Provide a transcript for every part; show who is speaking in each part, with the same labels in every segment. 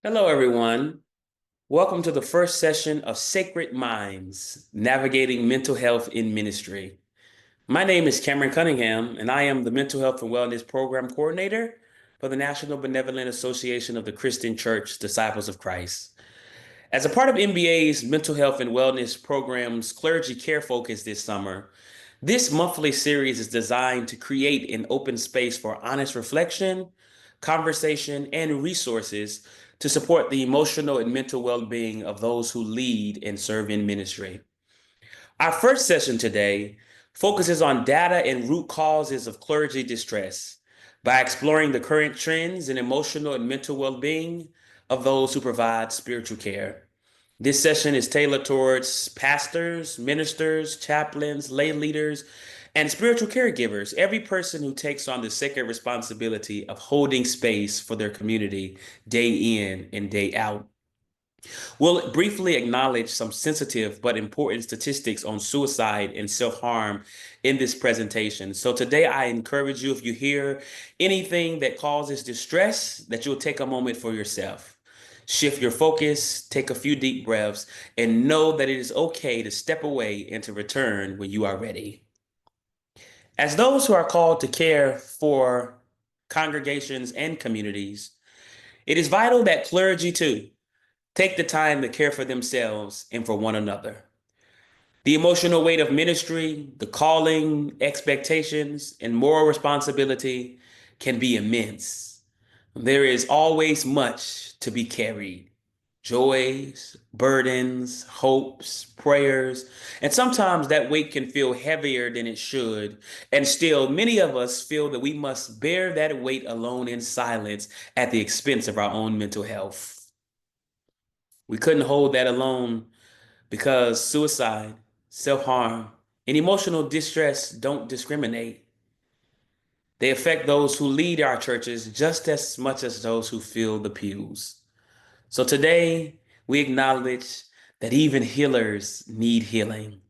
Speaker 1: Hello, everyone. Welcome to the first session of Sacred Minds, Navigating Mental Health in Ministry. My name is Cameron Cunningham, and I am the Mental Health and Wellness Program Coordinator for the National Benevolent Association of the Christian Church Disciples of Christ. As a part of NBA's Mental Health and Wellness Program's Clergy Care Focus this summer, this monthly series is designed to create an open space for honest reflection, conversation, and resources to support the emotional and mental well-being of those who lead and serve in ministry. Our first session today focuses on data and root causes of clergy distress by exploring the current trends in emotional and mental well-being of those who provide spiritual care. This session is tailored towards pastors, ministers, chaplains, lay leaders, and spiritual caregivers, every person who takes on the sacred responsibility of holding space for their community day in and day out. We'll briefly acknowledge some sensitive but important statistics on suicide and self-harm in this presentation. So today I encourage you, if you hear anything that causes distress, that you'll take a moment for yourself. Shift your focus, take a few deep breaths, and know that it is okay to step away and to return when you are ready. As those who are called to care for congregations and communities, it is vital that clergy too take the time to care for themselves and for one another. The emotional weight of ministry, the calling, expectations, and moral responsibility can be immense. There is always much to be carried: joys, burdens, hopes, prayers, and sometimes that weight can feel heavier than it should. And still, many of us feel that we must bear that weight alone in silence at the expense of our own mental health. We couldn't hold that alone because suicide, self-harm, and emotional distress don't discriminate. They affect those who lead our churches just as much as those who fill the pews. So today, we acknowledge that even healers need healing.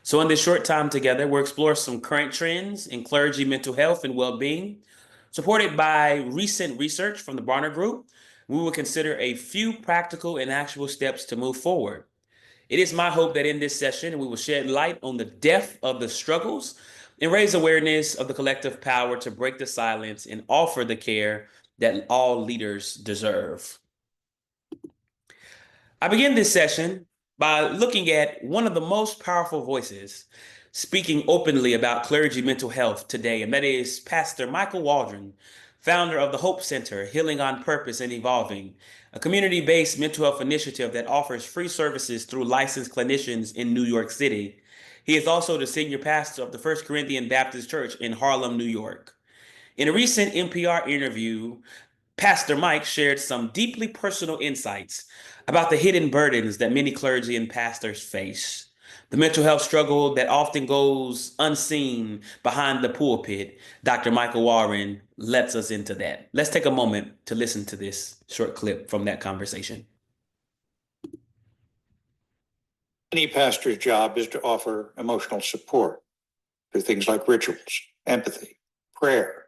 Speaker 1: So in this short time together, we'll explore some current trends in clergy mental health and well-being, supported by recent research from the Barner Group. We will consider a few practical and actual steps to move forward. It is my hope that in this session, we will shed light on the depth of the struggles and raise awareness of the collective power to break the silence and offer the care that all leaders deserve. I begin this session by looking at one of the most powerful voices speaking openly about clergy mental health today, and that is Pastor Michael Waldron, founder of the Hope Center, Healing on Purpose and Evolving, a community-based mental health initiative that offers free services through licensed clinicians in New York City. He is also the senior pastor of the First Corinthian Baptist Church in Harlem, New York. In a recent NPR interview, Pastor Mike shared some deeply personal insights about the hidden burdens that many clergy and pastors face, the mental health struggle that often goes unseen behind the pulpit. Dr. Michael Warren lets us into that. Let's take a moment to listen to this short clip from that conversation.
Speaker 2: Any pastor's job is to offer emotional support through things like rituals, empathy, prayer.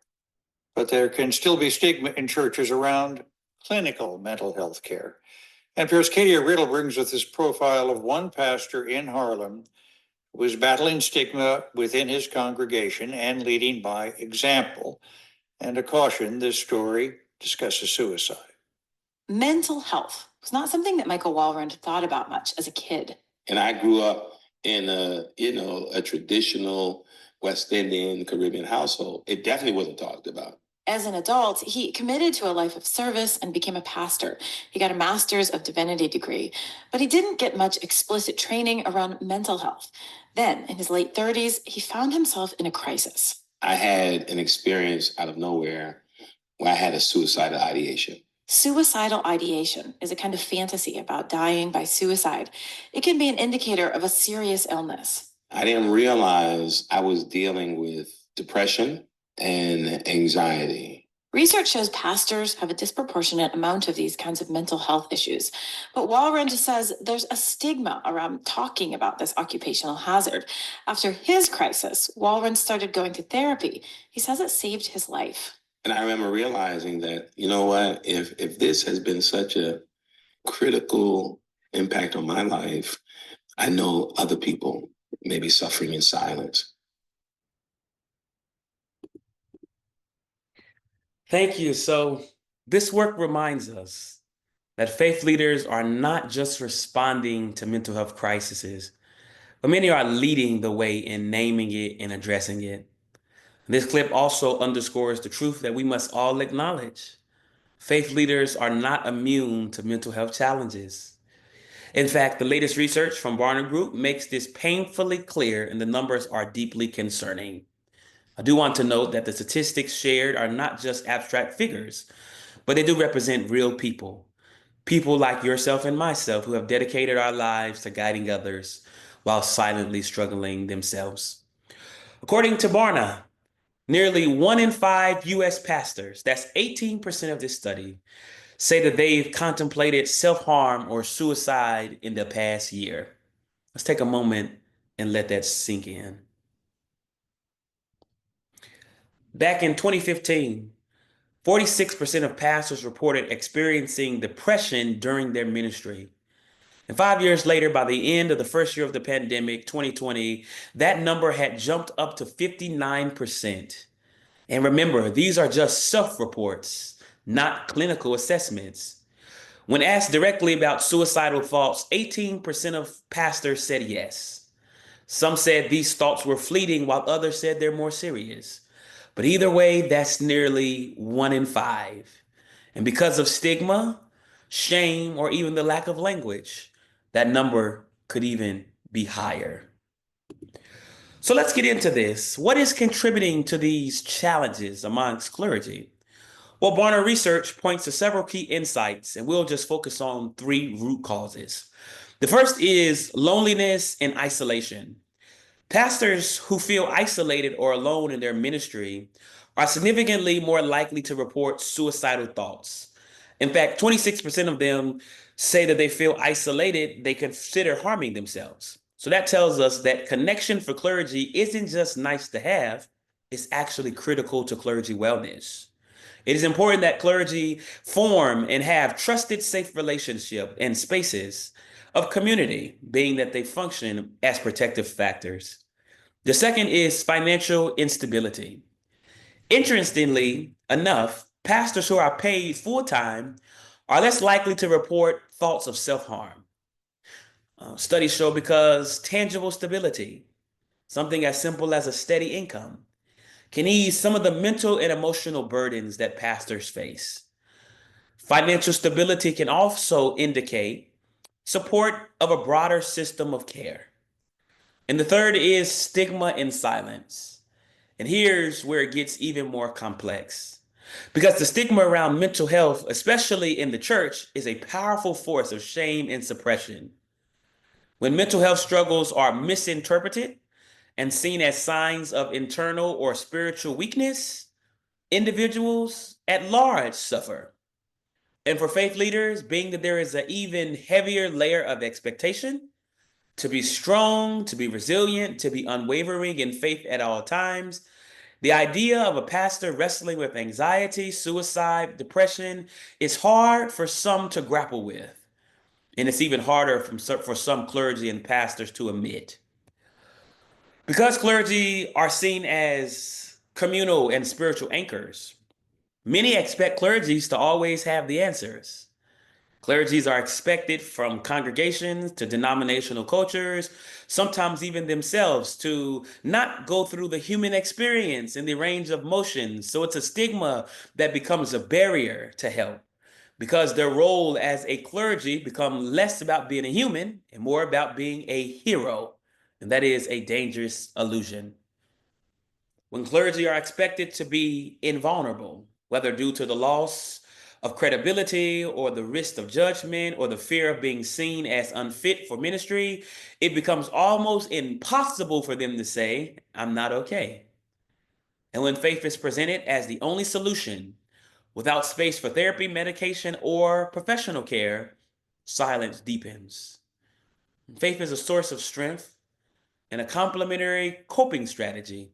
Speaker 2: But there can still be stigma in churches around clinical mental health care. And Katia Riddle brings us this profile of one pastor in Harlem who was battling stigma within his congregation and leading by example. And a caution, this story discusses suicide.
Speaker 3: Mental health was not something that Michael Walrond thought about much as a kid.
Speaker 4: And I grew up in a traditional West Indian Caribbean household. It definitely wasn't talked about.
Speaker 3: As an adult, he committed to a life of service and became a pastor. He got a master's of divinity degree, but he didn't get much explicit training around mental health. Then, in his late 30s, he found himself in a crisis.
Speaker 4: I had an experience out of nowhere where I had a suicidal ideation.
Speaker 3: Suicidal ideation is a kind of fantasy about dying by suicide. It can be an indicator of a serious illness.
Speaker 4: I didn't realize I was dealing with depression and anxiety.
Speaker 3: Research shows pastors have a disproportionate amount of these kinds of mental health issues. But Walrond says there's a stigma around talking about this occupational hazard. After his crisis, Walrond started going to therapy. He says it saved his life.
Speaker 4: And I remember realizing that, you know what, if this has been such a critical impact on my life, I know other people may be suffering in silence.
Speaker 1: Thank you. So, this work reminds us that faith leaders are not just responding to mental health crises, but many are leading the way in naming it and addressing it. This clip also underscores the truth that we must all acknowledge. Faith leaders are not immune to mental health challenges. In fact, the latest research from Barna Group makes this painfully clear, and the numbers are deeply concerning. I do want to note that the statistics shared are not just abstract figures, but they do represent real people. People like yourself and myself who have dedicated our lives to guiding others while silently struggling themselves. According to Barna, nearly 1 in 5 US pastors, that's 18% of this study, say that they've contemplated self harm or suicide in the past year. Let's take a moment and let that sink in. Back in 2015, 46% of pastors reported experiencing depression during their ministry. And 5 years later, by the end of the first year of the pandemic, 2020, that number had jumped up to 59%. And remember, these are just self-reports, not clinical assessments. When asked directly about suicidal thoughts, 18% of pastors said yes. Some said these thoughts were fleeting, while others said they're more serious. But either way, that's nearly 1 in 5. And because of stigma, shame, or even the lack of language, that number could even be higher. So let's get into this. What is contributing to these challenges amongst clergy? Well, Barna research points to several key insights, and we'll just focus on 3 root causes. The first is loneliness and isolation. Pastors who feel isolated or alone in their ministry are significantly more likely to report suicidal thoughts. In fact, 26% of them say that they feel isolated, they consider harming themselves. So that tells us that connection for clergy isn't just nice to have, it's actually critical to clergy wellness. It is important that clergy form and have trusted, safe relationship and spaces of community, being that they function as protective factors. The second is financial instability. Interestingly enough, pastors who are paid full time are less likely to report thoughts of self harm. Studies show because tangible stability, something as simple as a steady income, can ease some of the mental and emotional burdens that pastors face. Financial stability can also indicate support of a broader system of care. And the third is stigma and silence. And here's where it gets even more complex. Because the stigma around mental health, especially in the church, is a powerful force of shame and suppression. When mental health struggles are misinterpreted and seen as signs of internal or spiritual weakness, individuals at large suffer. And for faith leaders, being that there is an even heavier layer of expectation to be strong, to be resilient, to be unwavering in faith at all times, the idea of a pastor wrestling with anxiety, suicide, depression is hard for some to grapple with. And it's even harder for some clergy and pastors to admit. Because clergy are seen as communal and spiritual anchors, many expect clergies to always have the answers. Clergies are expected from congregations to denominational cultures, sometimes even themselves, to not go through the human experience and the range of motions. So it's a stigma that becomes a barrier to help because their role as a clergy become less about being a human and more about being a hero. And that is a dangerous illusion. When clergy are expected to be invulnerable, whether due to the loss of credibility or the risk of judgment or the fear of being seen as unfit for ministry, it becomes almost impossible for them to say, I'm not okay. And when faith is presented as the only solution, without space for therapy, medication, or professional care, silence deepens. Faith is a source of strength and a complementary coping strategy.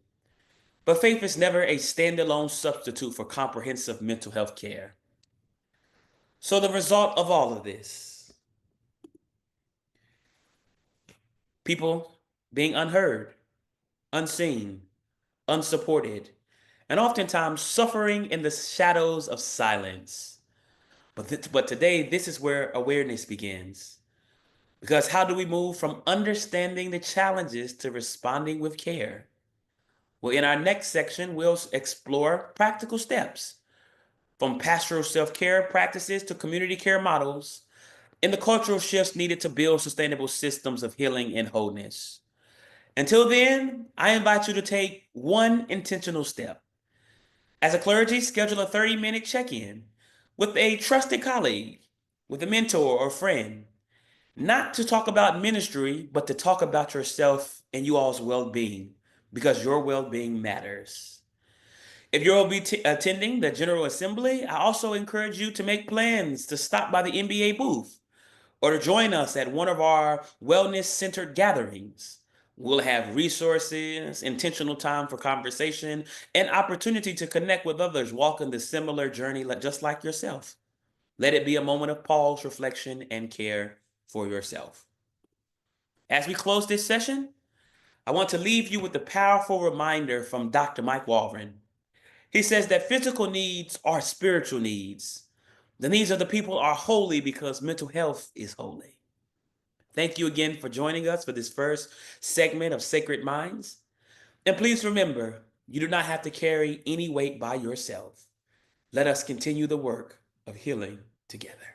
Speaker 1: But faith is never a standalone substitute for comprehensive mental health care. So the result of all of this, people being unheard, unseen, unsupported, and oftentimes suffering in the shadows of silence. But today, this is where awareness begins. Because how do we move from understanding the challenges to responding with care? Well, in our next section, we'll explore practical steps from pastoral self-care practices to community care models and the cultural shifts needed to build sustainable systems of healing and wholeness. Until then, I invite you to take one intentional step. As a clergy, schedule a 30-minute check-in with a trusted colleague, with a mentor or friend, not to talk about ministry, but to talk about yourself and you all's well-being, because your well-being matters. If you'll be attending the General Assembly, I also encourage you to make plans to stop by the NBA booth or to join us at one of our wellness-centered gatherings. We'll have resources, intentional time for conversation, and opportunity to connect with others walking the similar journey just like yourself. Let it be a moment of pause, reflection, and care for yourself. As we close this session, I want to leave you with a powerful reminder from Dr. Mike Walvin. He says that physical needs are spiritual needs. The needs of the people are holy because mental health is holy. Thank you again for joining us for this first segment of Sacred Minds. And please remember, you do not have to carry any weight by yourself. Let us continue the work of healing together.